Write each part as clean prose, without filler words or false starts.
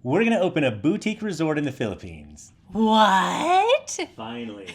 We're going to open a boutique resort in the Philippines. What? Finally.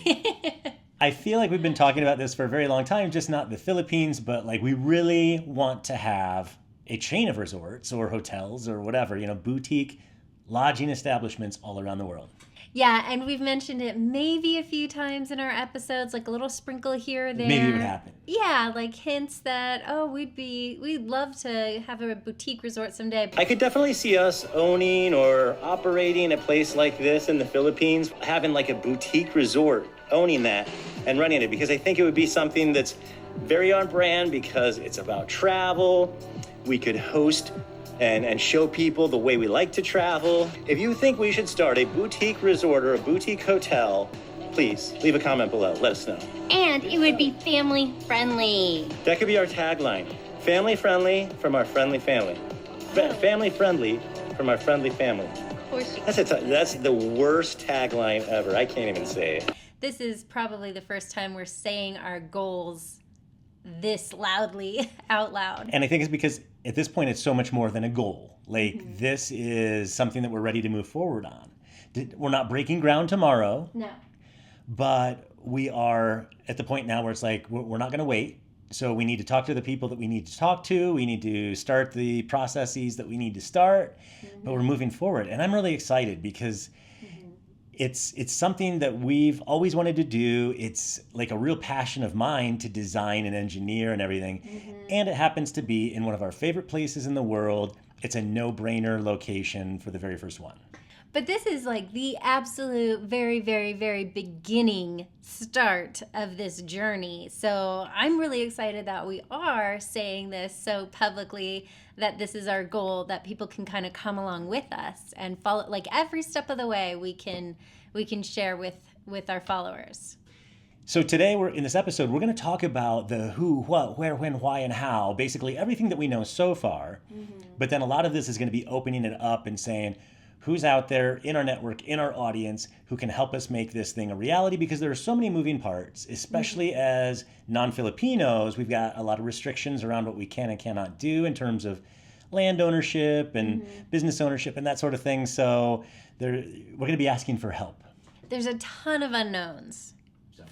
I feel like we've been talking about this for a very long time, just not the Philippines, but like we really want to have a chain of resorts or hotels or whatever, boutique lodging establishments all around the world. Yeah, and we've mentioned it maybe a few times in our episodes, like a little sprinkle here or there. Maybe it would happen. Yeah, like hints that, we'd love to have a boutique resort someday. I could definitely see us owning or operating a place like this in the Philippines, having like a boutique resort, owning that and running it, because I think it would be something that's very on brand because it's about travel. We could host and show people the way we like to travel. If you think we should start a boutique resort or a boutique hotel, please leave a comment below. Let us know. And it would be family friendly. That could be our tagline. Family friendly from our friendly family. Family friendly from our friendly family. Of course you That's the worst tagline ever. I can't even say it. This is probably the first time we're saying our goals this loudly out loud. And I think it's because at this point, it's so much more than a goal. Like, this is something that we're ready to move forward on. We're not breaking ground tomorrow. No. But we are at the point now where it's like, we're not going to wait. So we need to talk to the people that we need to talk to. We need to start the processes that we need to start. But we're moving forward. And I'm really excited because it's something that we've always wanted to do. It's like a real passion of mine to design and engineer and everything. And it happens to be in one of our favorite places in the world. It's a no-brainer location for the very first one. But this is like the absolute very, very, very beginning start of this journey. So I'm really excited that we are saying this so publicly, that this is our goal, that people can kind of come along with us and follow, like every step of the way we can share with our followers. So today in this episode, we're going to talk about the who, what, where, when, why, and how, basically everything that we know so far. But then a lot of this is going to be opening it up and saying, who's out there in our network, in our audience, who can help us make this thing a reality, because there are so many moving parts, especially as non-Filipinos. We've got a lot of restrictions around what we can and cannot do in terms of land ownership and business ownership and that sort of thing. So we're going to be asking for help. There's a ton of unknowns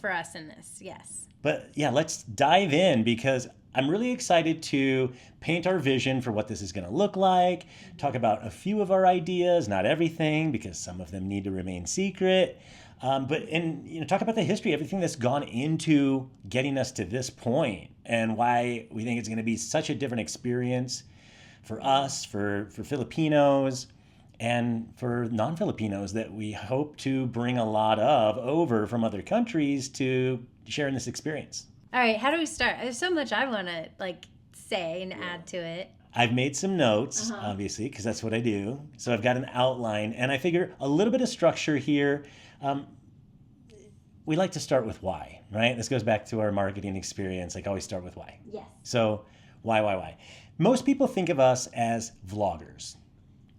for us in this, yes. But yeah, let's dive in, because I'm really excited to paint our vision for what this is going to look like, talk about a few of our ideas, not everything, because some of them need to remain secret. But talk about the history, everything that's gone into getting us to this point, and why we think it's going to be such a different experience for us, for Filipinos, and for non-Filipinos that we hope to bring a lot of over from other countries to share in this experience. All right, how do we start? There's so much I want to say and add to it. I've made some notes, obviously, because that's what I do. So I've got an outline, and I figure a little bit of structure here. We like to start with why, right? This goes back to our marketing experience. Like, always start with why. Yes. So why? Most people think of us as vloggers.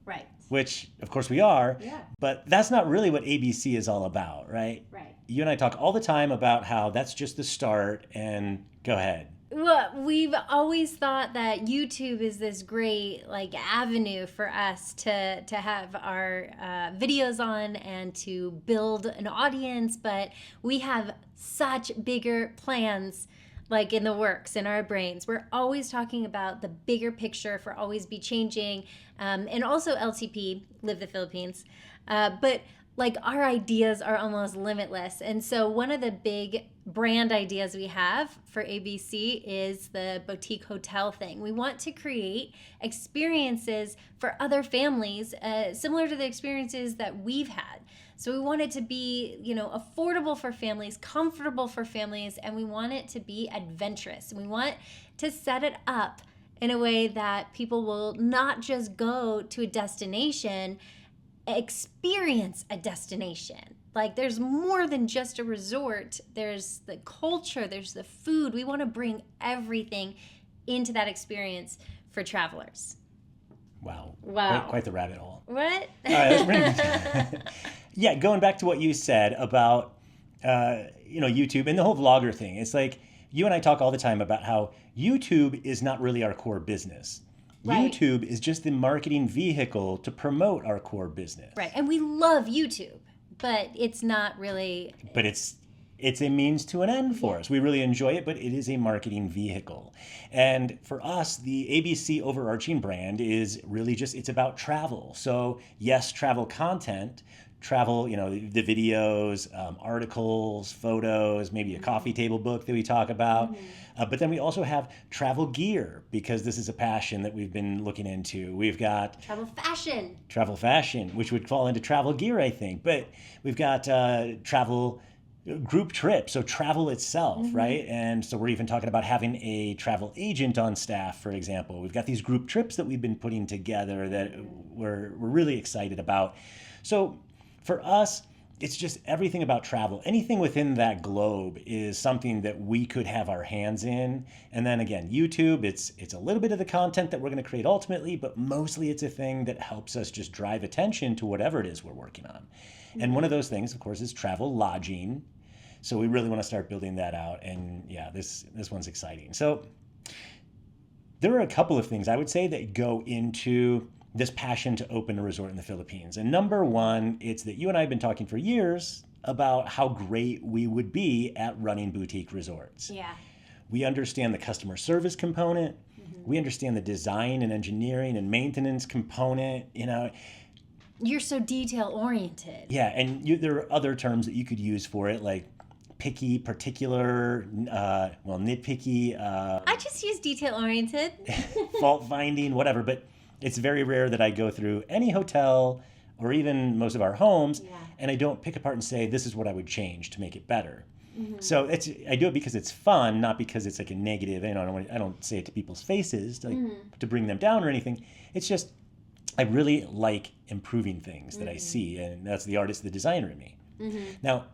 Right. Which, of course, we are. Yeah. But that's not really what ABC is all about, right? Right. You and I talk all the time about how that's just the start, and go ahead. Well, we've always thought that YouTube is this great avenue for us to have our videos on and to build an audience, but we have such bigger plans in the works in our brains. We're always talking about the bigger picture for Always Be Changing, and also LTP, Live the Philippines. But our ideas are almost limitless. And so one of the big brand ideas we have for ABC is the boutique hotel thing. We want to create experiences for other families, similar to the experiences that we've had. So we want it to be, affordable for families, comfortable for families, and we want it to be adventurous. And we want to set it up in a way that people will not just go to a destination, experience a destination. There's more than just a resort. There's the culture, there's the food. We want to bring everything into that experience for travelers. Wow. Wow. Quite the rabbit hole. What? All right, let's bring Yeah, going back to what you said about YouTube and the whole vlogger thing. It's like you and I talk all the time about how YouTube is not really our core business. Right. YouTube is just the marketing vehicle to promote our core business. Right. And we love YouTube, but it's not really. But it's a means to an end for us. We really enjoy it, but it is a marketing vehicle. And for us, the ABC overarching brand is really just, it's about travel. So yes, travel content, travel, the videos, articles, photos, maybe a coffee table book that we talk about. But then we also have travel gear, because this is a passion that we've been looking into. We've got Travel fashion, which would fall into travel gear, I think. But we've got travel group trips, so travel itself, right? And so we're even talking about having a travel agent on staff, for example. We've got these group trips that we've been putting together that we're really excited about. So for us, it's just everything about travel. Anything within that globe is something that we could have our hands in. And then again, YouTube, it's a little bit of the content that we're going to create ultimately, but mostly it's a thing that helps us just drive attention to whatever it is we're working on. And one of those things, of course, is travel lodging. So we really want to start building that out. And yeah, this one's exciting. So there are a couple of things I would say that go into this passion to open a resort in the Philippines. And number one, it's that you and I have been talking for years about how great we would be at running boutique resorts. Yeah. We understand the customer service component. We understand the design and engineering and maintenance component, You're so detail oriented. Yeah, and there are other terms that you could use for it, like picky, particular, nitpicky, I just use detail oriented. fault finding, whatever. But it's very rare that I go through any hotel or even most of our homes and I don't pick apart and say, this is what I would change to make it better. So I do it because it's fun, not because it's like a negative. I don't say it to people's faces to bring them down or anything. It's just I really like improving things that I see, and that's the artist, the designer in me. Now,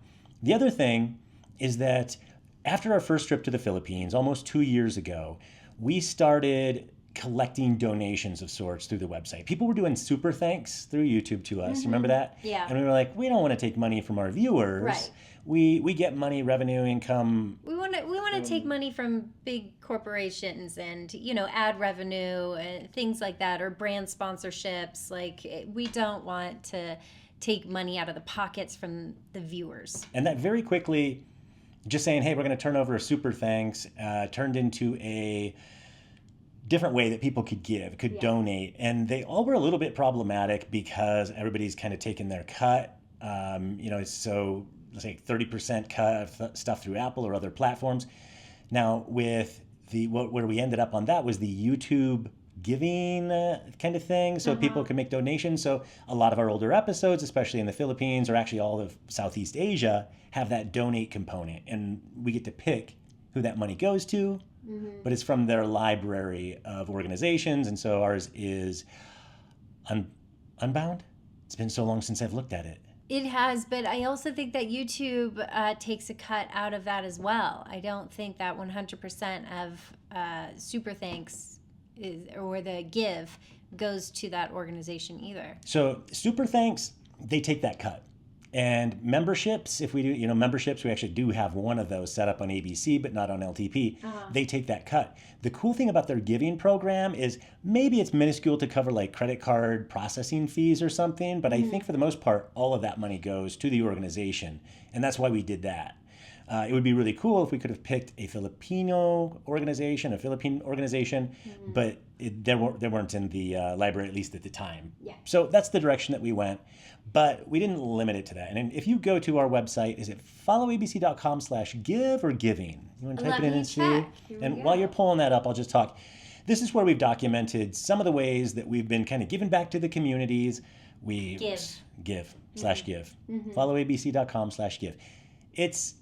the other thing is that after our first trip to the Philippines, almost 2 years ago, we started collecting donations of sorts through the website. People were doing super thanks through YouTube to us. Remember that? Yeah. And we were like, we don't want to take money from our viewers. Right. We get money, revenue, income. We want to take money from big corporations and ad revenue and things like that, or brand sponsorships. We don't want to take money out of the pockets from the viewers. And that very quickly, just saying, hey, we're going to turn over a super thanks, turned into a different way that people could donate. And they all were a little bit problematic because everybody's kind of taken their cut. So let's say 30% cut of stuff through Apple or other platforms. Now with where we ended up on that was the YouTube giving kind of thing, so people can make donations. So a lot of our older episodes, especially in the Philippines or actually all of Southeast Asia, have that donate component, and we get to pick who that money goes to, but it's from their library of organizations. And so ours is Unbound. It's been so long since I've looked at it. It has, but I also think that YouTube takes a cut out of that as well. I don't think that 100% of super thanks or the give goes to that organization either. So super thanks, they take that cut. And memberships, if we do, memberships, we actually do have one of those set up on ABC, but not on LTP. They take that cut. The cool thing about their giving program is maybe it's minuscule to cover like credit card processing fees or something, but I think for the most part, all of that money goes to the organization. And that's why we did that. It would be really cool if we could have picked a Philippine organization, but they weren't in the library, at least at the time. Yeah. So that's the direction that we went, but we didn't limit it to that. And if you go to our website, is it followabc.com/give or giving? You want to type it in and see? And while you're pulling that up, I'll just talk. This is where we've documented some of the ways that we've been kind of giving back to the communities. Give. Followabc.com/give. It's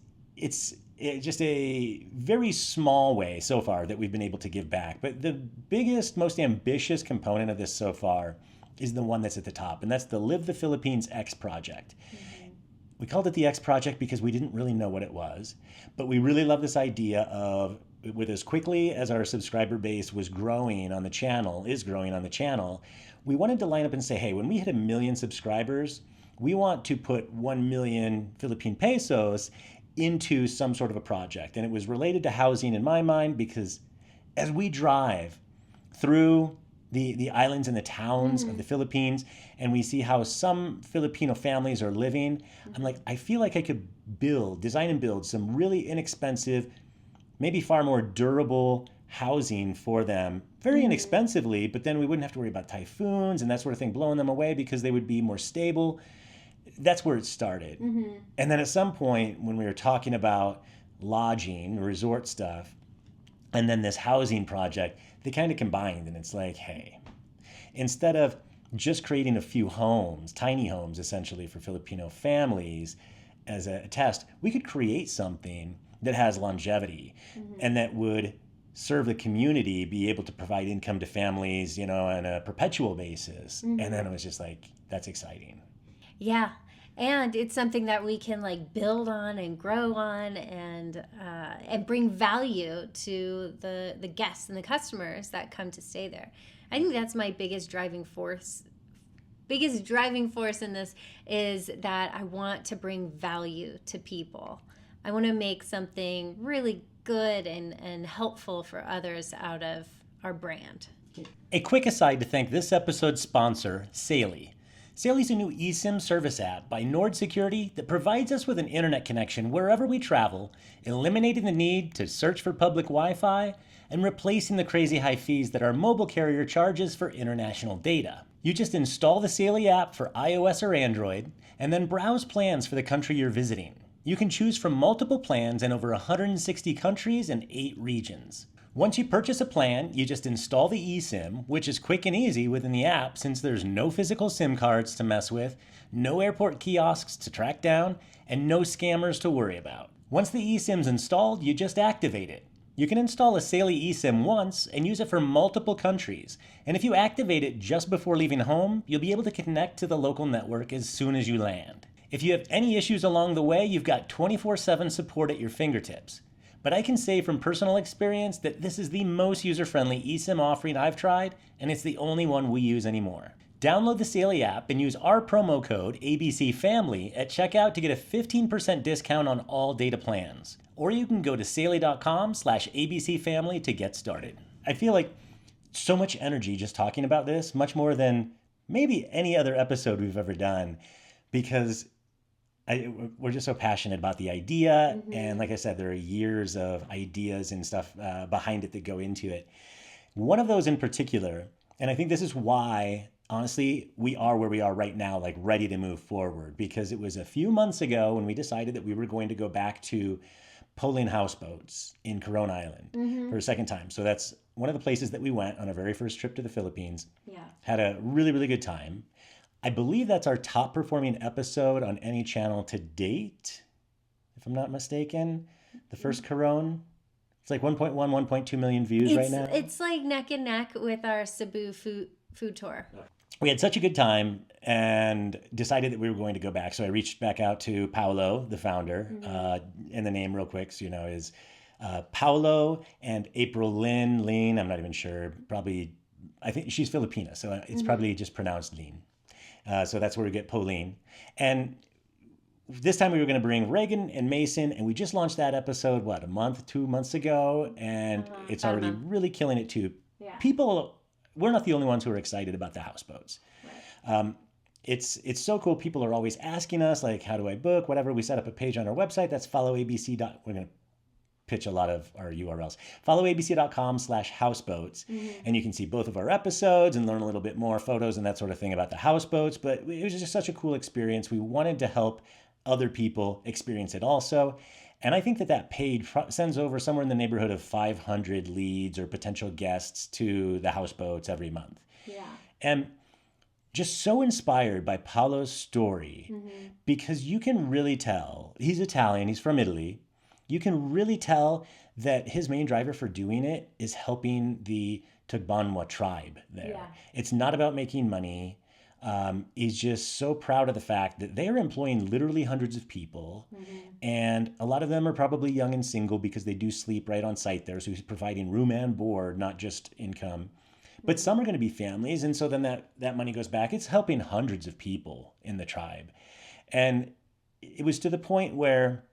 just a very small way so far that we've been able to give back. But the biggest, most ambitious component of this so far is the one that's at the top, and that's the Live the Philippines X Project. We called it the X Project because we didn't really know what it was, but we really love this idea of, with as quickly as our subscriber base is growing on the channel, we wanted to line up and say, hey, when we hit 1 million subscribers, we want to put 1 million Philippine pesos into some sort of a project. And it was related to housing in my mind because as we drive through the islands and the towns of the Philippines, and we see how some Filipino families are living. I'm like, I feel like I could design and build some really inexpensive, maybe far more durable housing for them very inexpensively, but then we wouldn't have to worry about typhoons and that sort of thing blowing them away because they would be more stable. That's where it started. And then at some point when we were talking about lodging, resort stuff, and then this housing project, they kind of combined, and it's like, hey, instead of just creating a few homes, tiny homes essentially for Filipino families as a test, we could create something that has longevity and that would serve the community, be able to provide income to families, you know, on a perpetual basis. And then it was just like, that's exciting. Yeah. And it's something that we can like build on and grow on and bring value to the guests and the customers that come to stay there. I think that's my biggest driving force. Biggest driving force in this is that I want to bring value to people. I want to make something really good and helpful for others out of our brand. A quick aside to thank this episode's sponsor, Saily. Saily's a new eSIM service app by Nord Security that provides us with an internet connection wherever we travel, eliminating the need to search for public Wi-Fi and replacing the crazy high fees that our mobile carrier charges for international data. You just install the Saily app for iOS or Android and then browse plans for the country you're visiting. You can choose from multiple plans in over 160 countries and 8 regions. Once you purchase a plan, you just install the eSIM, which is quick and easy within the app since there's no physical SIM cards to mess with, no airport kiosks to track down, and no scammers to worry about. Once the eSIM's installed, you just activate it. You can install a Saily eSIM once and use it for multiple countries. And if you activate it just before leaving home, you'll be able to connect to the local network as soon as you land. If you have any issues along the way, you've got 24/7 support at your fingertips. But I can say from personal experience that this is the most user-friendly eSIM offering I've tried, and it's the only one we use anymore. Download the Saily app and use our promo code ABCFamily at checkout to get a 15% discount on all data plans. Or you can go to saily.com/ABCFamily to get started. I feel like so much energy just talking about this, much more than maybe any other episode we've ever done, because we're just so passionate about the idea. And like I said, there are years of ideas and stuff behind it that go into it. One of those in particular, and I think this is why, honestly, we are where we are right now, like ready to move forward, because it was a few months ago when we decided that we were going to go back to polling houseboats in Coron Island for a second time. So that's one of the places that we went on our very first trip to the Philippines. Yeah. Had a really, really good time. I believe that's our top performing episode on any channel to date, if I'm not mistaken. The first Coron. It's like 1.1, 1.2 million views right now. It's like neck and neck with our Cebu food tour. We had such a good time and decided that we were going to go back. So I reached back out to Paolo, the founder, and the name real quick, so you know, is Paolo and April Lynn, I'm not even sure, probably, I think she's Filipina, so it's probably just pronounced Lynn. So that's where we get Pauline. And this time we were going to bring Reagan and Mason, and we just launched that episode, 2 months ago, and it's already really killing it too. Yeah. People, we're not the only ones who are excited about the houseboats. Right. It's so cool. People are always asking us, like, how do I book, whatever. We set up a page on our website. That's followabc. We're going to pitch a lot of our URLs. Followabc.com/houseboats. And you can see both of our episodes and learn a little bit more photos and that sort of thing about the houseboats. But it was just such a cool experience. We wanted to help other people experience it also. And I think that page sends over somewhere in the neighborhood of 500 leads or potential guests to the houseboats every month. Yeah. And just so inspired by Paolo's story, because you can really tell, he's Italian, he's from Italy. You can really tell that his main driver for doing it is helping the Tugbanwa tribe there. Yeah. It's not about making money. He's just so proud of the fact that they're employing literally hundreds of people. And a lot of them are probably young and single because they do sleep right on site there. So he's providing room and board, not just income. But some are going to be families. And so then that money goes back. It's helping hundreds of people in the tribe. And it was to the point where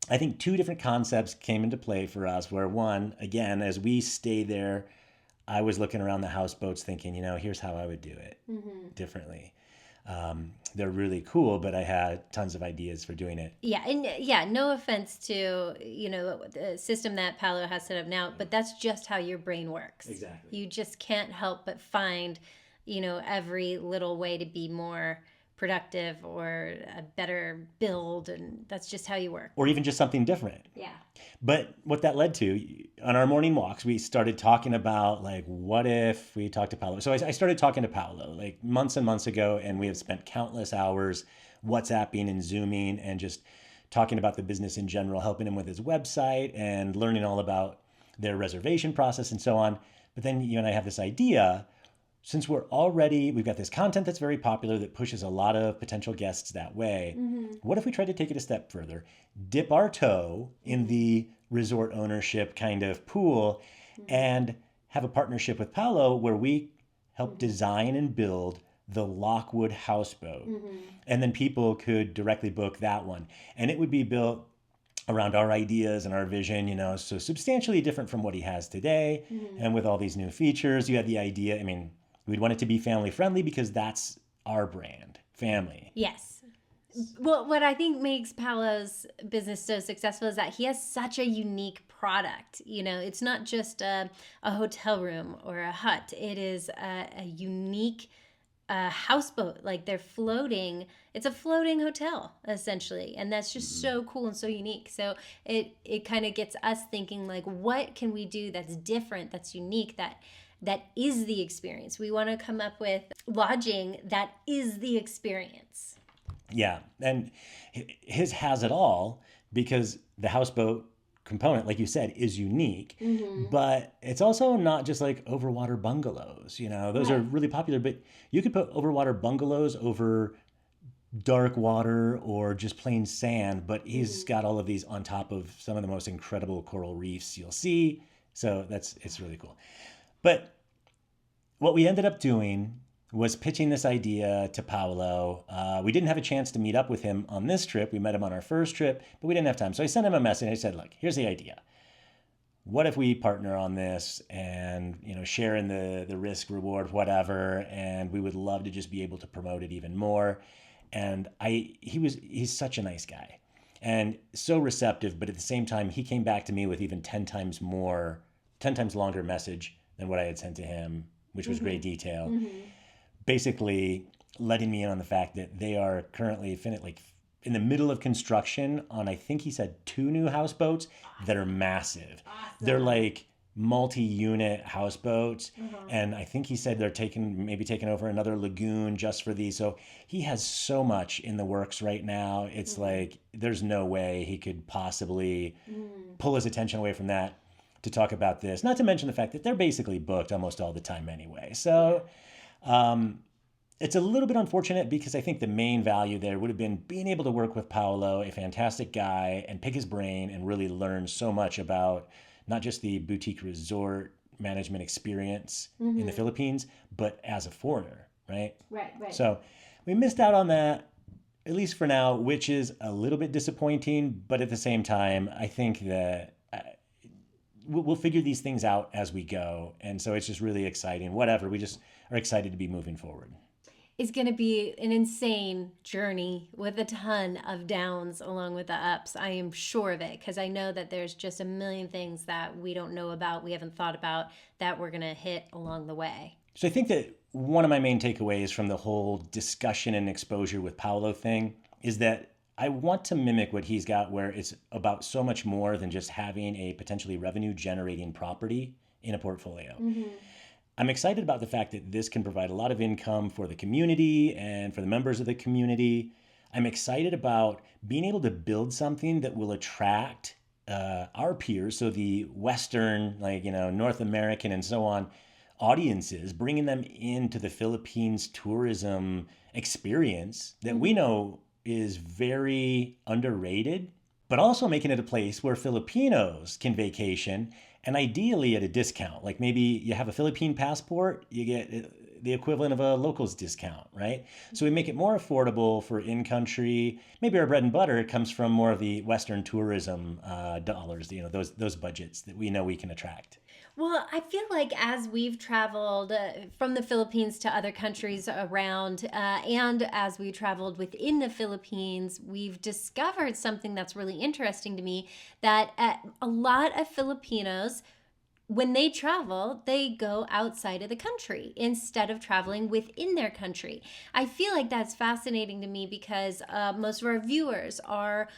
I think 2 different concepts came into play for us, where one, again, as we stay there I was looking around the houseboats thinking, here's how I would do it differently. They're really cool, but I had tons of ideas for doing it. Yeah, and no offense to, the system that Paolo has set up now, but that's just how your brain works. Exactly. You just can't help but find, every little way to be more productive or a better build, and that's just how you work. Or even just something different. Yeah. But what that led to, on our morning walks, we started talking about, like, what if we talked to Paolo? So I started talking to Paolo, like, months and months ago, and we have spent countless hours WhatsApping and Zooming and just talking about the business in general, helping him with his website and learning all about their reservation process and so on. But then you and I have this idea, since we've got this content that's very popular that pushes a lot of potential guests that way, what if we tried to take it a step further, dip our toe in the resort ownership kind of pool and have a partnership with Paolo where we help design and build the Lockwood houseboat. And then people could directly book that one. And it would be built around our ideas and our vision, so substantially different from what he has today. And with all these new features, you had the idea, we'd want it to be family friendly because that's our brand, family. Yes. Well, what I think makes Paolo's business so successful is that he has such a unique product. It's not just a hotel room or a hut. It is a unique houseboat. Like, they're floating. It's a floating hotel, essentially. And that's just so cool and so unique. So it kind of gets us thinking, like, what can we do that's different, that's unique, that is the experience. We want to come up with lodging that is the experience. Yeah, and his has it all because the houseboat component, like you said, is unique, but it's also not just like overwater bungalows. Those are really popular, but you could put overwater bungalows over dark water or just plain sand, but he's got all of these on top of some of the most incredible coral reefs you'll see. So it's really cool. But what we ended up doing was pitching this idea to Paolo. We didn't have a chance to meet up with him on this trip. We met him on our first trip, but we didn't have time. So I sent him a message. I said, look, here's the idea. What if we partner on this and, share in the risk, reward, whatever, and we would love to just be able to promote it even more. And he's such a nice guy and so receptive, but at the same time, he came back to me with even 10 times longer message than what I had sent to him, which was great detail. Basically letting me in on the fact that they are currently in the middle of construction on, I think he said 2 new houseboats that are massive. Awesome. They're like multi-unit houseboats. And I think he said they're maybe taking over another lagoon just for these. So he has so much in the works right now. It's like, there's no way he could possibly pull his attention away from that to talk about this. Not to mention the fact that they're basically booked almost all the time anyway. So it's a little bit unfortunate because I think the main value there would have been being able to work with Paolo, a fantastic guy, and pick his brain and really learn so much about not just the boutique resort management experience in the Philippines, but as a foreigner, right? Right. So we missed out on that, at least for now, which is a little bit disappointing. But at the same time, I think that we'll figure these things out as we go. And so it's just really exciting. Whatever, we just are excited to be moving forward. It's going to be an insane journey with a ton of downs along with the ups. I am sure of it because I know that there's just a million things that we don't know about, we haven't thought about, that we're going to hit along the way. So I think that one of my main takeaways from the whole discussion and exposure with Paolo thing is that I want to mimic what he's got, where it's about so much more than just having a potentially revenue generating property in a portfolio. I'm excited about the fact that this can provide a lot of income for the community and for the members of the community. I'm excited about being able to build something that will attract our peers, so the Western, North American and so on audiences, bringing them into the Philippines tourism experience that we know is very underrated, but also making it a place where Filipinos can vacation, and ideally at a discount. Like maybe you have a Philippine passport, you get the equivalent of a locals discount, right? So we make it more affordable for in-country. Maybe our bread and butter comes from more of the Western tourism dollars, those budgets that we know we can attract. Well, I feel like as we've traveled from the Philippines to other countries around, and as we traveled within the Philippines, we've discovered something that's really interesting to me, that a lot of Filipinos, when they travel, they go outside of the country instead of traveling within their country. I feel like that's fascinating to me because most of our viewers are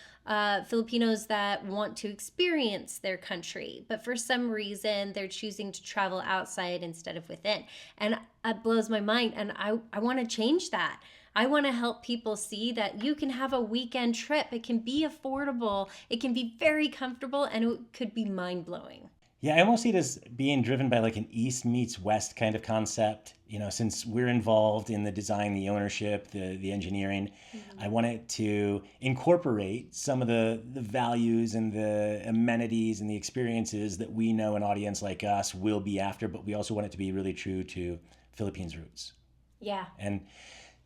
Filipinos that want to experience their country, but for some reason they're choosing to travel outside instead of within. And it blows my mind, and I want to change that. I want to help people see that you can have a weekend trip. It can be affordable, it can be very comfortable, and it could be mind blowing. Yeah, I almost see it as being driven by like an East meets West kind of concept. Since we're involved in the design, the ownership, the engineering, I want it to incorporate some of the values and the amenities and the experiences that we know an audience like us will be after, but we also want it to be really true to Philippines roots. Yeah. And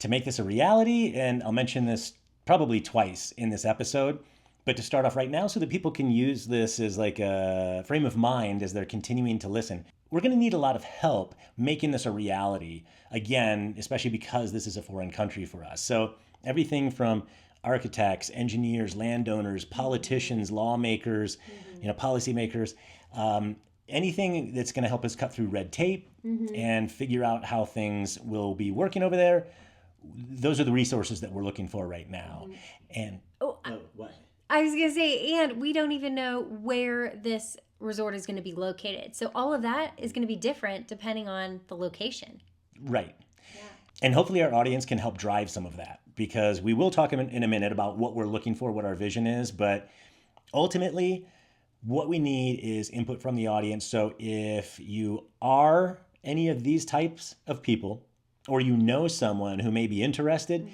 to make this a reality, and I'll mention this probably twice in this episode, but to start off right now so that people can use this as like a frame of mind as they're continuing to listen, we're going to need a lot of help making this a reality. Again, especially because this is a foreign country for us. So everything from architects, engineers, landowners, politicians, lawmakers, policymakers, anything that's going to help us cut through red tape and figure out how things will be working over there. Those are the resources that we're looking for right now. And what? I was going to say, and we don't even know where this resort is going to be located. So all of that is going to be different depending on the location. Right. Yeah. And hopefully our audience can help drive some of that, because we will talk in a minute about what we're looking for, what our vision is. But ultimately, what we need is input from the audience. So if you are any of these types of people, or you know someone who may be interested,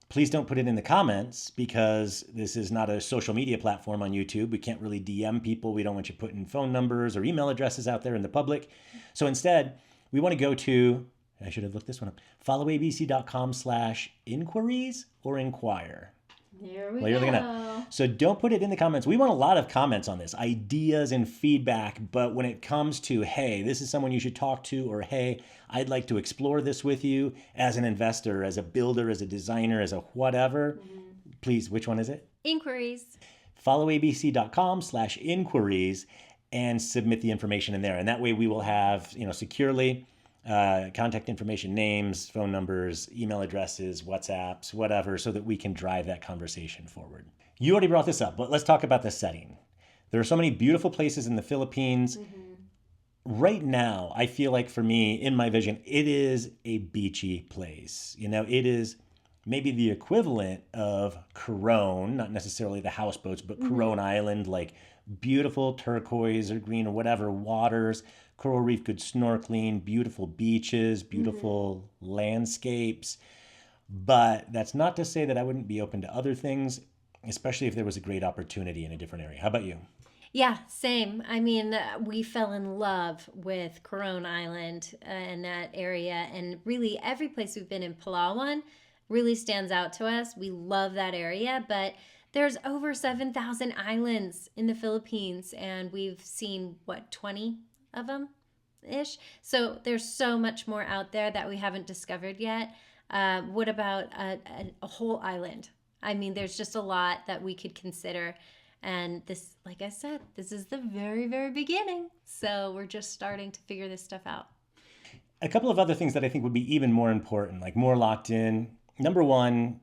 please don't put it in the comments, because this is not a social media platform on YouTube. We can't really DM people. We don't want you putting phone numbers or email addresses out there in the public. So instead, we want to go to, I should have looked this one up, followabc.com/inquiries or inquire. There we You're looking up. So don't put it in the comments. We want a lot of comments on this, ideas and feedback. But when it comes to, hey, this is someone you should talk to, or hey, I'd like to explore this with you as an investor, as a builder, as a designer, as a whatever, please, which one is it? Inquiries. Followabc.com/inquiries and submit the information in there. And that way we will have, securely contact information, names, phone numbers, email addresses, WhatsApps, whatever, so that we can drive that conversation forward. You already brought this up, but let's talk about the setting. There are so many beautiful places in the Philippines. Right now, I feel like for me, in my vision, it is a beachy place. It is maybe the equivalent of Coron, not necessarily the houseboats, but Coron Island, like beautiful turquoise or green or whatever waters, coral reef, good snorkeling, beautiful beaches, beautiful landscapes. But that's not to say that I wouldn't be open to other things, especially if there was a great opportunity in a different area. How about you? Yeah, same. I mean, we fell in love with Coron Island and that area. And really, every place we've been in Palawan really stands out to us. We love that area, but there's over 7,000 islands in the Philippines, and we've seen, 20 of them ish? So there's so much more out there that we haven't discovered yet. What about a whole island? I mean, there's just a lot that we could consider. And this, like I said, this is the very, very beginning. So we're just starting to figure this stuff out. A couple of other things that I think would be even more important, like more locked in. Number one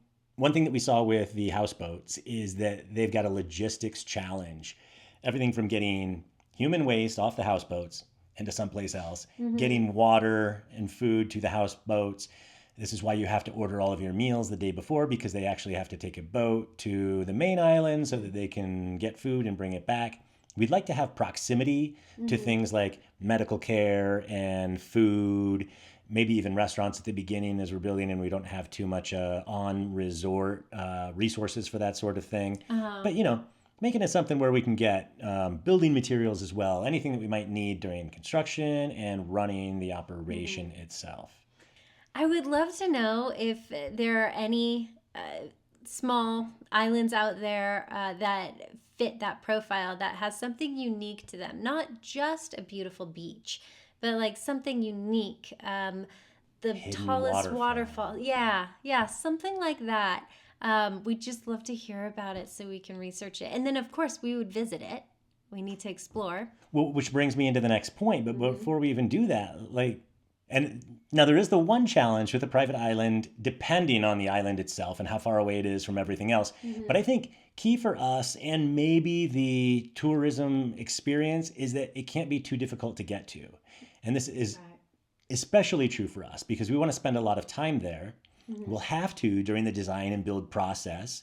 thing that we saw with the houseboats is that they've got a logistics challenge. Everything from getting human waste off the houseboats into someplace else, getting water and food to the houseboats. This is why you have to order all of your meals the day before, because they actually have to take a boat to the main island so that they can get food and bring it back. We'd like to have proximity to things like medical care and food, maybe even restaurants at the beginning as we're building, and we don't have too much on-resort resources for that sort of thing. But, making it something where we can get building materials as well, anything that we might need during construction and running the operation itself. I would love to know if there are any small islands out there that fit that profile, that has something unique to them. Not just a beautiful beach, but like something unique. The Hidden tallest waterfall. waterfall. Yeah, something like that. We'd just love to hear about it so we can research it. And then, of course, we would visit it. We need to explore. Well, which brings me into the next point. But before we even do that, like, and now there is the one challenge with a private island, depending on the island itself and how far away it is from everything else. But I think key for us and maybe the tourism experience is that it can't be too difficult to get to. And this is especially true for us because we want to spend a lot of time there. We'll have to during the design and build process.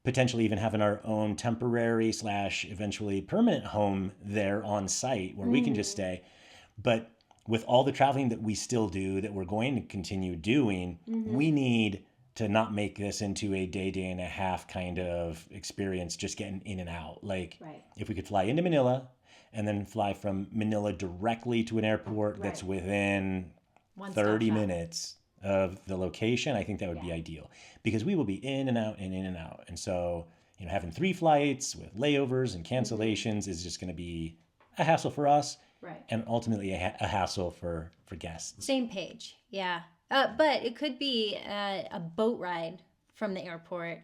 Potentially even having our own temporary / eventually permanent home there on site where we can just stay. But with all the traveling that we still do, that we're going to continue doing, we need to not make this into a day and a half kind of experience, just getting in and out. Like if we could fly into Manila and then fly from Manila directly to an airport that's within 30 minutes of the location, I think that would be ideal because we will be in and out and in and out. And so, having 3 flights with layovers and cancellations is just going to be a hassle for us and ultimately a hassle for guests. Same page. Yeah. But it could be a boat ride from the airport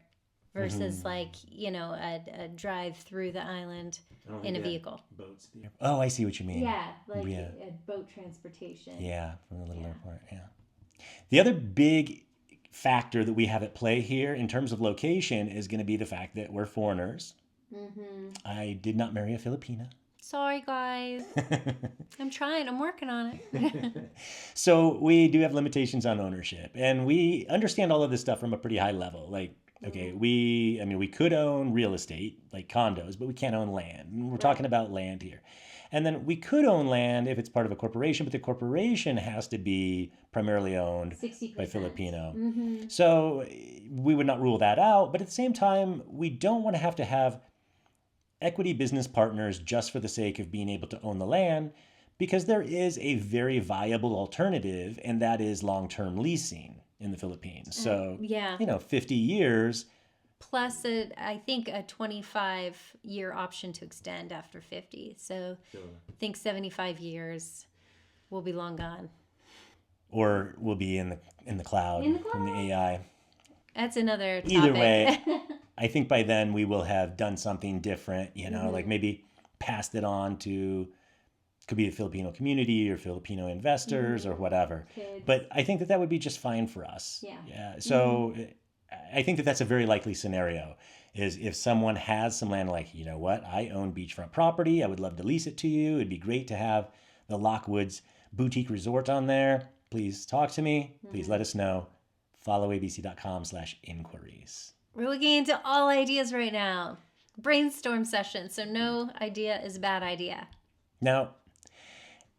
versus like, a drive through the island in a vehicle. Boats. Oh, I see what you mean. Yeah. Like a boat transportation. Yeah. From the little airport. Yeah. The other big factor that we have at play here in terms of location is going to be the fact that we're foreigners. I did not marry a Filipina. Sorry, guys. I'm trying. I'm working on it. So we do have limitations on ownership. And we understand all of this stuff from a pretty high level. Like, okay, we could own real estate, like condos, but we can't own land. And we're talking about land here. And then we could own land if it's part of a corporation, but the corporation has to be primarily owned 60%. by Filipino. So we would not rule that out. But at the same time, we don't want to have equity business partners just for the sake of being able to own the land, because there is a very viable alternative, and that is long-term leasing in the Philippines. So, 50 years. Plus, I think a 25-year option to extend after 50. So I think 75 years will be long gone. Or we'll be in the cloud from the AI. That's another topic. Either way, I think by then we will have done something different, like maybe passed it on to, could be the Filipino community or Filipino investors or whatever. Kids. But I think that would be just fine for us. Yeah. So I think that that's a very likely scenario, is if someone has some land, like, you know what, I own beachfront property, I would love to lease it to you. It'd be great to have the Lockwoods Boutique Resort on there. Please talk to me. Please let us know. followabc.com/inquiries. We're looking into all ideas right now. Brainstorm session. So no idea is a bad idea. Now,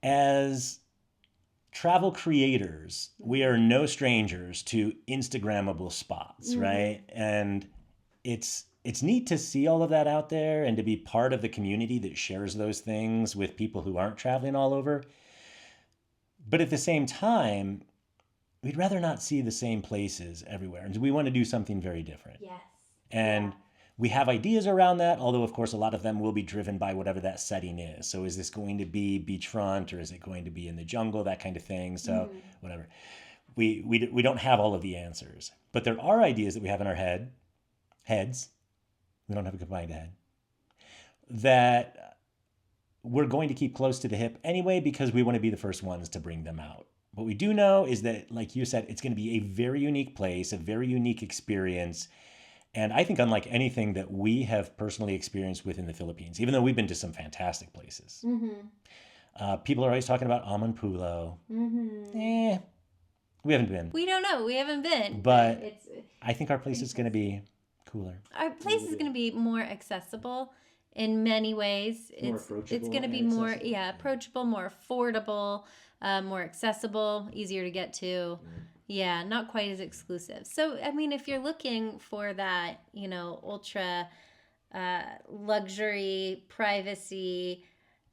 as travel creators, we are no strangers to Instagrammable spots, right? And it's neat to see all of that out there and to be part of the community that shares those things with people who aren't traveling all over. But at the same time, we'd rather not see the same places everywhere. And we want to do something very different. Yes. And we have ideas around that, although, of course, a lot of them will be driven by whatever that setting is. So is this going to be beachfront, or is it going to be in the jungle, that kind of thing? So whatever. We don't have all of the answers. But there are ideas that we have in our heads. We don't have a combined head. That we're going to keep close to the hip anyway, because we want to be the first ones to bring them out. What we do know is that, like you said, it's going to be a very unique place, a very unique experience. And I think unlike anything that we have personally experienced within the Philippines, even though we've been to some fantastic places. People are always talking about Amon Pulo. We haven't been. We don't know. We haven't been. But I think our place is going to be cooler. Our place is going to be more accessible in many ways. It's going to be more approachable, more affordable, more accessible, easier to get to. Yeah, not quite as exclusive. So, I mean, if you're looking for that, ultra luxury, privacy,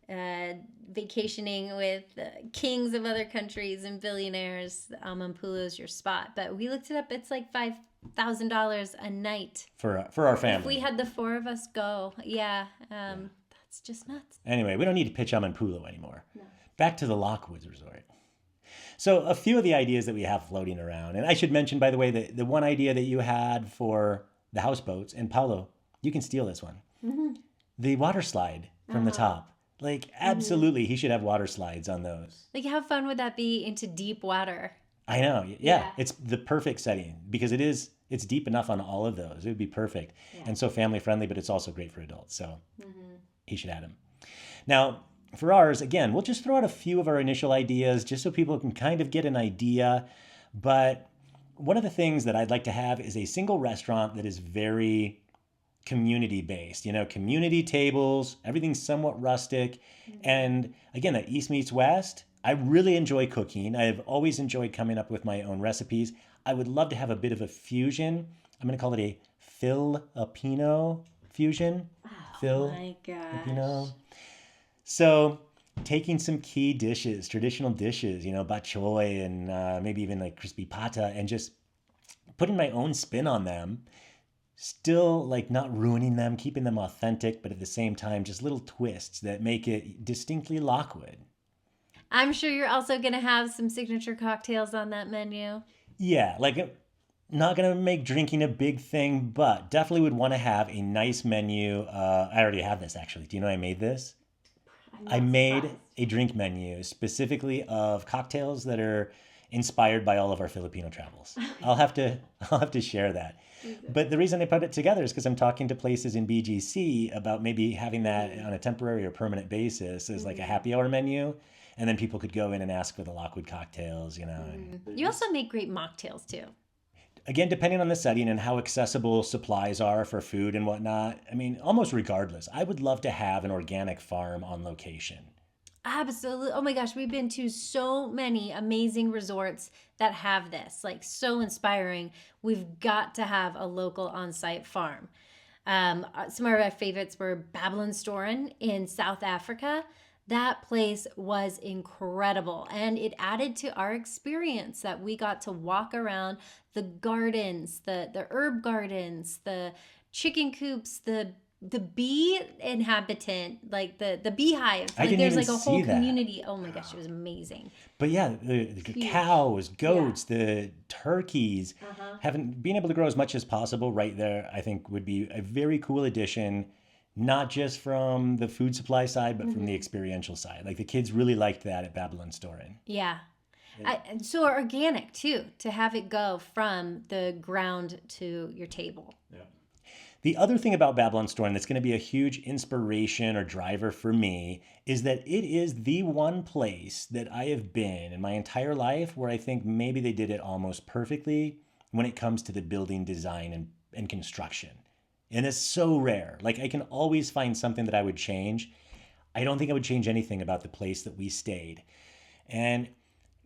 vacationing with kings of other countries and billionaires, Amampulo's your spot. But we looked it up. It's like $5,000 a night for our family. if we had the 4 of us go. Yeah, that's just nuts. Anyway, we don't need to pitch Amampulo anymore. No. Back to the Lockwoods Resort. So a few of the ideas that we have floating around, and I should mention, by the way, that the one idea that you had for the houseboats, and Paulo, you can steal this one. Mm-hmm. The water slide from the top. Like, absolutely, he should have water slides on those. Like, how fun would that be into deep water? I know. Yeah. It's the perfect setting because it's deep enough on all of those. It would be perfect. Yeah. And so family friendly, but it's also great for adults. So he should add them. Now, for ours, again, we'll just throw out a few of our initial ideas just so people can kind of get an idea. But one of the things that I'd like to have is a single restaurant that is very community based, community tables, everything's somewhat rustic. And again, that East meets West. I really enjoy cooking. I've always enjoyed coming up with my own recipes. I would love to have a bit of a fusion. I'm going to call it a Filipino fusion. Oh my gosh. Filipino. So taking some key dishes, traditional dishes, bak choy and maybe even like crispy pata, and just putting my own spin on them. Still like not ruining them, keeping them authentic, but at the same time, just little twists that make it distinctly Lockwood. I'm sure you're also going to have some signature cocktails on that menu. Yeah, like not going to make drinking a big thing, but definitely would want to have a nice menu. I already have this actually. Do you know I made this? I made a drink menu specifically of cocktails that are inspired by all of our Filipino travels. I'll have to share that. But the reason I put it together is because I'm talking to places in BGC about maybe having that on a temporary or permanent basis as like a happy hour menu. And then people could go in and ask for the Lockwood cocktails, And you also make great mocktails too. Again, depending on the setting and how accessible supplies are for food and whatnot. I mean, almost regardless, I would love to have an organic farm on location. Absolutely. Oh my gosh, we've been to so many amazing resorts that have this, like so inspiring. We've got to have a local on-site farm. Some of our favorites were Babylonstoren in South Africa. That place was incredible, and it added to our experience that we got to walk around the gardens, the herb gardens, the chicken coops, the bee inhabitant, like the beehive. Like there's like a whole community. Oh my gosh, it was amazing. But yeah, the cows, goats, the turkeys, being able to grow as much as possible right there, I think would be a very cool addition. Not just from the food supply side, but from the experiential side. Like the kids really liked that at Babylonstoren. Yeah. And so organic too, to have it go from the ground to your table. Yeah. The other thing about Babylonstoren that's going to be a huge inspiration or driver for me is that it is the one place that I have been in my entire life where I think maybe they did it almost perfectly when it comes to the building design and construction. And it's so rare. Like I can always find something that I would change. I don't think I would change anything about the place that we stayed. And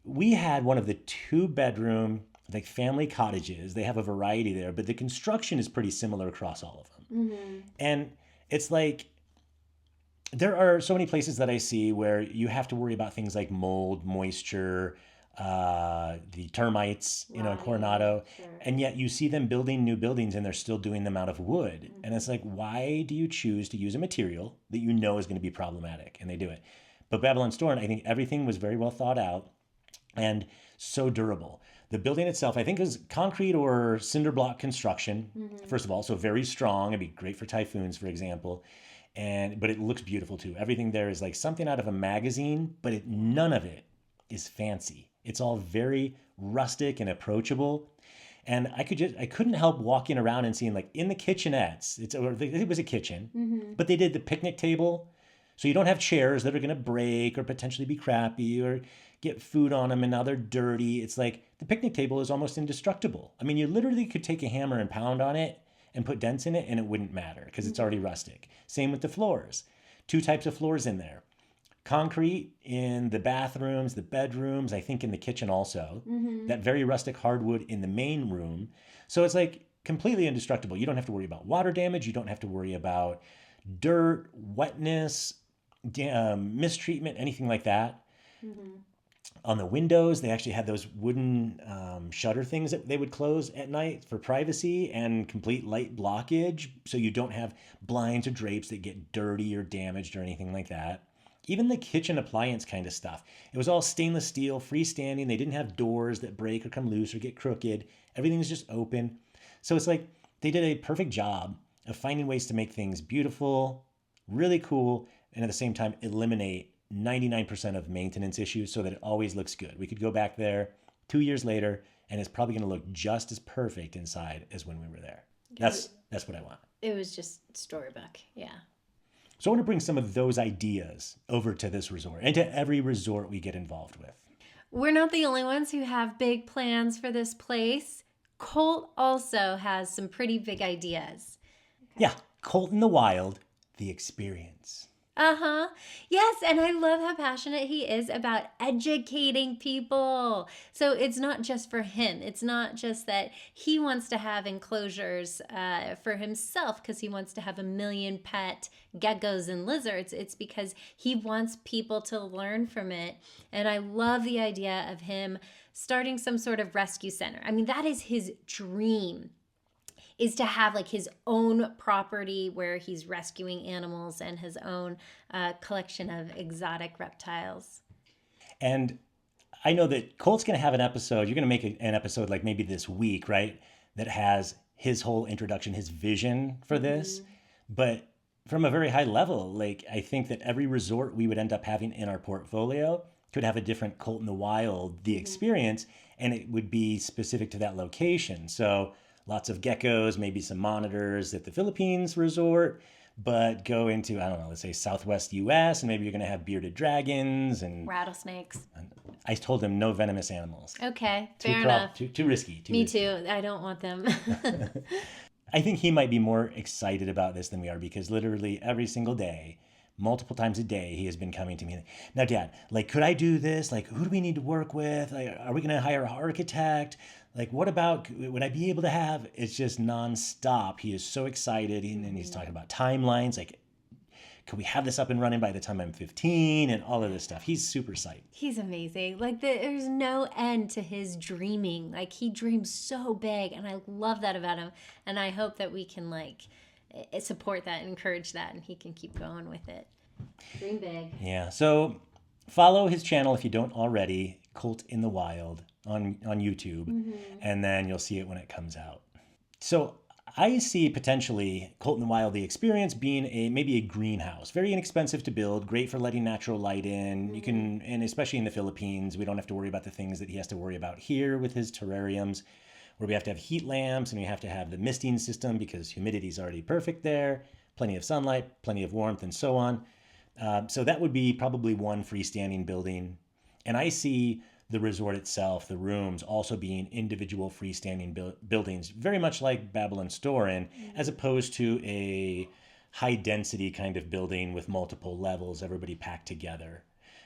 we had one of the 2-bedroom like family cottages. They have a variety there, but the construction is pretty similar across all of them. And it's like, there are so many places that I see where you have to worry about things like mold, moisture, the termites, in Coronado, and yet you see them building new buildings and they're still doing them out of wood. And it's like, why do you choose to use a material that you know is going to be problematic? And they do it. But Babylonstoren, I think everything was very well thought out and so durable. The building itself, I think, is concrete or cinder block construction, first of all, so very strong. It'd be great for typhoons, for example. But it looks beautiful too. Everything there is like something out of a magazine, but none of it is fancy. It's all very rustic and approachable. And I couldn't help walking around and seeing like in the kitchenettes, it was a kitchen, but they did the picnic table. So you don't have chairs that are going to break or potentially be crappy or get food on them and now they're dirty. It's like the picnic table is almost indestructible. I mean, you literally could take a hammer and pound on it and put dents in it and it wouldn't matter because it's already rustic. Same with the floors. 2 types of floors in there. Concrete in the bathrooms, the bedrooms, I think in the kitchen also. That very rustic hardwood in the main room. So it's like completely indestructible. You don't have to worry about water damage. You don't have to worry about dirt, wetness. mistreatment, anything like that. On the windows, they actually had those wooden shutter things that they would close at night for privacy and complete light blockage, so you don't have blinds or drapes that get dirty or damaged or anything like that. Even the kitchen appliance kind of stuff. It was all stainless steel, freestanding. They didn't have doors that break or come loose or get crooked. Everything was just open. So it's like they did a perfect job of finding ways to make things beautiful, really cool, and at the same time eliminate 99% of maintenance issues so that it always looks good. We could go back there 2 years later and it's probably going to look just as perfect inside as when we were there. That's what I want. It was just storybook. Yeah. So I want to bring some of those ideas over to this resort and to every resort we get involved with. We're not the only ones who have big plans for this place. Colt also has some pretty big ideas. Yeah, Colt in the Wild, the experience. Uh-huh. Yes, and I love how passionate he is about educating people. So it's not just for him. It's not just that he wants to have enclosures for himself because he wants to have 1 million pet geckos and lizards. It's because he wants people to learn from it. And I love the idea of him starting some sort of rescue center. I mean, that is his dream, is to have like his own property where he's rescuing animals and his own collection of exotic reptiles. And I know that Colt's going to have an episode. You're going to make an episode like maybe this week, right? That has his whole introduction, his vision for this. But from a very high level, like I think that every resort we would end up having in our portfolio could have a different Colt in the Wild, the experience, and it would be specific to that location. So lots of geckos, maybe some monitors at the Philippines resort, but go into, I don't know, let's say Southwest US, and maybe you're going to have bearded dragons and Rattlesnakes. I told him no venomous animals. Okay, fair enough. Too risky. Me too. I don't want them. I think he might be more excited about this than we are because literally every single day, multiple times a day, he has been coming to me. Now, Dad, like, could I do this? Like, who do we need to work with? Like, are we going to hire an architect? Like, what about, would I be able to have? It's just nonstop. He is so excited. And he's talking about timelines. Like, could we have this up and running by the time I'm 15 and all of this stuff? He's super psyched. He's amazing. Like there's no end to his dreaming. Like he dreams so big, and I love that about him. And I hope that we can like support that and encourage that, and he can keep going with it. Dream big. Yeah. So follow his channel if you don't already, Colt in the Wild on YouTube, and then you'll see it when it comes out. So I see potentially Colt in the Wild, the experience, being maybe a greenhouse. Very inexpensive to build, great for letting natural light in. You can, and especially in the Philippines, we don't have to worry about the things that he has to worry about here with his terrariums, where we have to have heat lamps and we have to have the misting system because humidity is already perfect there, plenty of sunlight, plenty of warmth, and so on. So that would be probably one freestanding building. And I see the resort itself, the rooms, also being individual freestanding buildings, very much like Babylon Storin, as opposed to a high density kind of building with multiple levels, everybody packed together.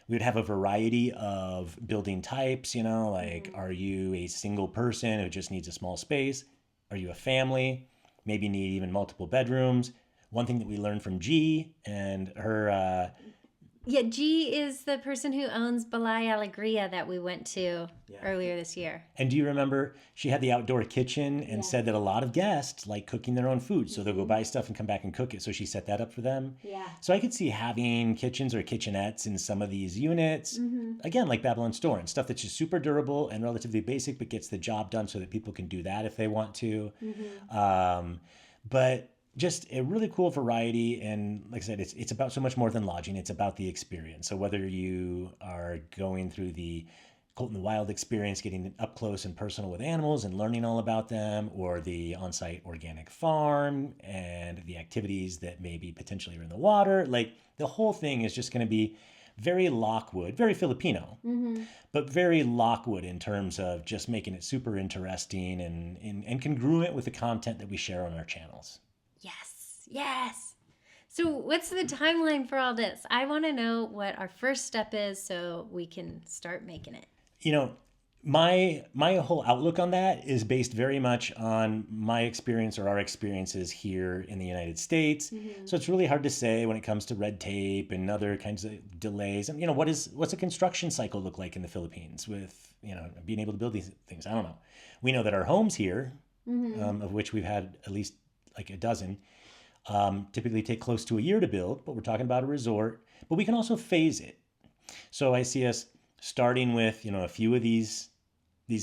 We would have a variety of building types, like are you a single person who just needs a small space? Are you a family? Maybe need even multiple bedrooms. One thing that we learned from G and her... Yeah, G is the person who owns Balay Alegria that we went to earlier this year. And do you remember she had the outdoor kitchen and said that a lot of guests like cooking their own food. So they'll go buy stuff and come back and cook it. So she set that up for them. Yeah. So I could see having kitchens or kitchenettes in some of these units. Again, like Babylon Store and stuff that's just super durable and relatively basic, but gets the job done so that people can do that if they want to. But just a really cool variety. And like I said, it's about so much more than lodging. It's about the experience. So whether you are going through the Colt in the Wild experience, getting up close and personal with animals and learning all about them, or the on-site organic farm and the activities that maybe potentially are in the water, like the whole thing is just going to be very Lockwood, very Filipino, but very Lockwood in terms of just making it super interesting and congruent with the content that we share on our channels. Yes. So what's the timeline for all this? I want to know what our first step is so we can start making it. My whole outlook on that is based very much on my experience or our experiences here in the United States. So it's really hard to say when it comes to red tape and other kinds of delays. And what's a construction cycle look like in the Philippines with being able to build these things? I don't know. We know that our homes here, of which we've had at least like a dozen, typically take close to a year to build. But we're talking about a resort. But we can also phase it. So I see us starting with a few of these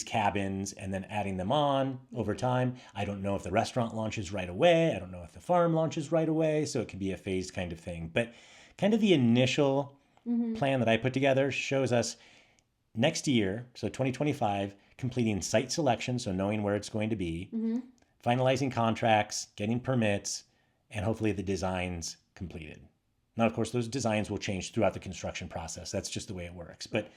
cabins and then adding them on over time. I don't know if the restaurant launches right away. I don't know if the farm launches right away. So it can be a phased kind of thing. But kind of the initial plan that I put together shows us next year, so 2025, completing site selection, so knowing where it's going to be, finalizing contracts, getting permits, and hopefully the designs completed. Now, of course, those designs will change throughout the construction process. That's just the way it works. But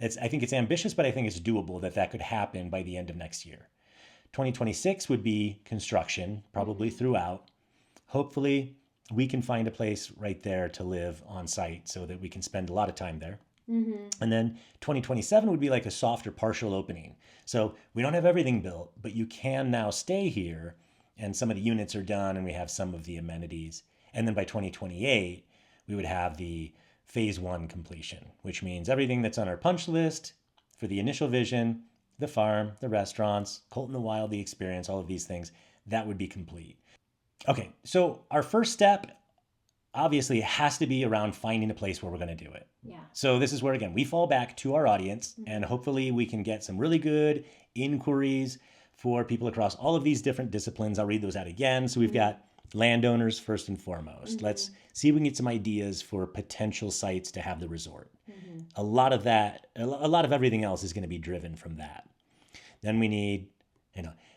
I think it's ambitious, but I think it's doable that could happen by the end of next year. 2026 would be construction, probably throughout. Hopefully, we can find a place right there to live on site so that we can spend a lot of time there. And then 2027 would be like a softer partial opening. So we don't have everything built, but you can now stay here and some of the units are done and we have some of the amenities. And then by 2028, we would have the phase 1 completion, which means everything that's on our punch list for the initial vision, the farm, the restaurants, Colt in the Wild, the experience, all of these things, that would be complete. Okay, so our first step, obviously, it has to be around finding a place where we're going to do it. Yeah. So this is where, again, we fall back to our audience and hopefully we can get some really good inquiries for people across all of these different disciplines. I'll read those out again. So we've got landowners first and foremost. Let's see if we can get some ideas for potential sites to have the resort. A lot of everything else is going to be driven from that. Then we need,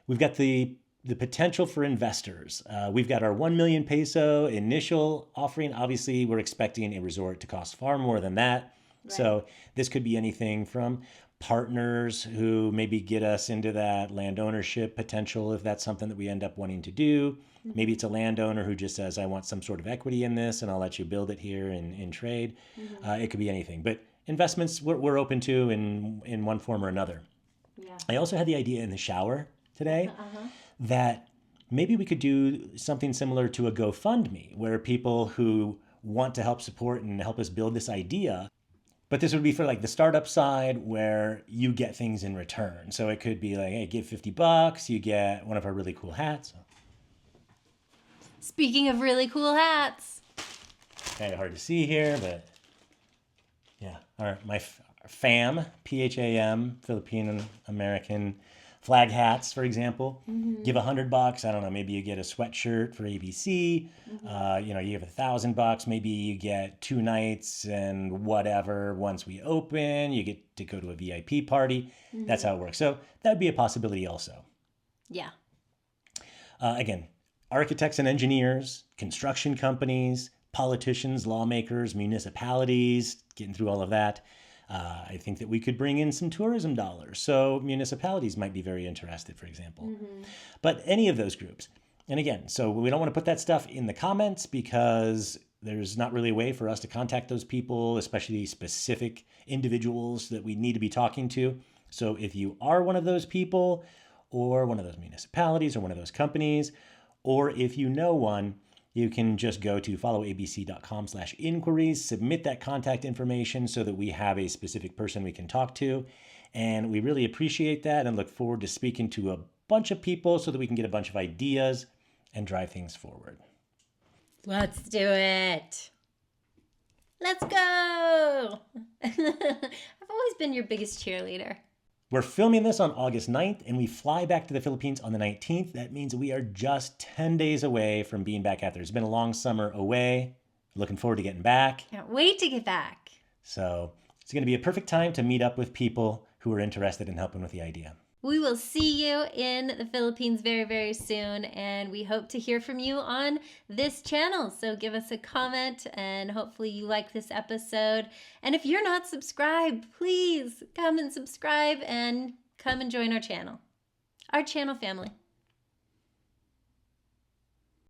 we've got the potential for investors. We've got our 1 million peso initial offering. Obviously, we're expecting a resort to cost far more than that. Right. So this could be anything from partners who maybe get us into that land ownership potential if that's something that we end up wanting to do. Maybe it's a landowner who just says, I want some sort of equity in this and I'll let you build it here in trade. It could be anything. But investments we're open to in one form or another. Yeah. I also had the idea in the shower today that maybe we could do something similar to a GoFundMe where people who want to help support and help us build this idea. But this would be for like the startup side where you get things in return. So it could be like, hey, give $50, you get one of our really cool hats. Speaking of really cool hats. Kind of hard to see here, but yeah, my FAM, PHAM, Filipino American flag hats, for example. Give $100. I don't know. Maybe you get a sweatshirt for ABC. You give $1,000. Maybe you get 2 nights and whatever. Once we open, you get to go to a VIP party. That's how it works. So that would be a possibility also. Yeah. Again, architects and engineers, construction companies, politicians, lawmakers, municipalities, getting through all of that. I think that we could bring in some tourism dollars. So municipalities might be very interested, for example. But any of those groups. And again, so we don't want to put that stuff in the comments because there's not really a way for us to contact those people, especially specific individuals that we need to be talking to. So if you are one of those people or one of those municipalities or one of those companies, or if you know one, you can just go to followabc.com/inquiries, submit that contact information so that we have a specific person we can talk to. And we really appreciate that and look forward to speaking to a bunch of people so that we can get a bunch of ideas and drive things forward. Let's do it. Let's go. I've always been your biggest cheerleader. We're filming this on August 9th, and we fly back to the Philippines on the 19th. That means we are just 10 days away from being back out there. It's been a long summer away. Looking forward to getting back. Can't wait to get back. So it's going to be a perfect time to meet up with people who are interested in helping with the idea. We will see you in the Philippines very, very soon, and we hope to hear from you on this channel. So give us a comment, and hopefully you like this episode. And if you're not subscribed, please come and subscribe and come and join our channel family.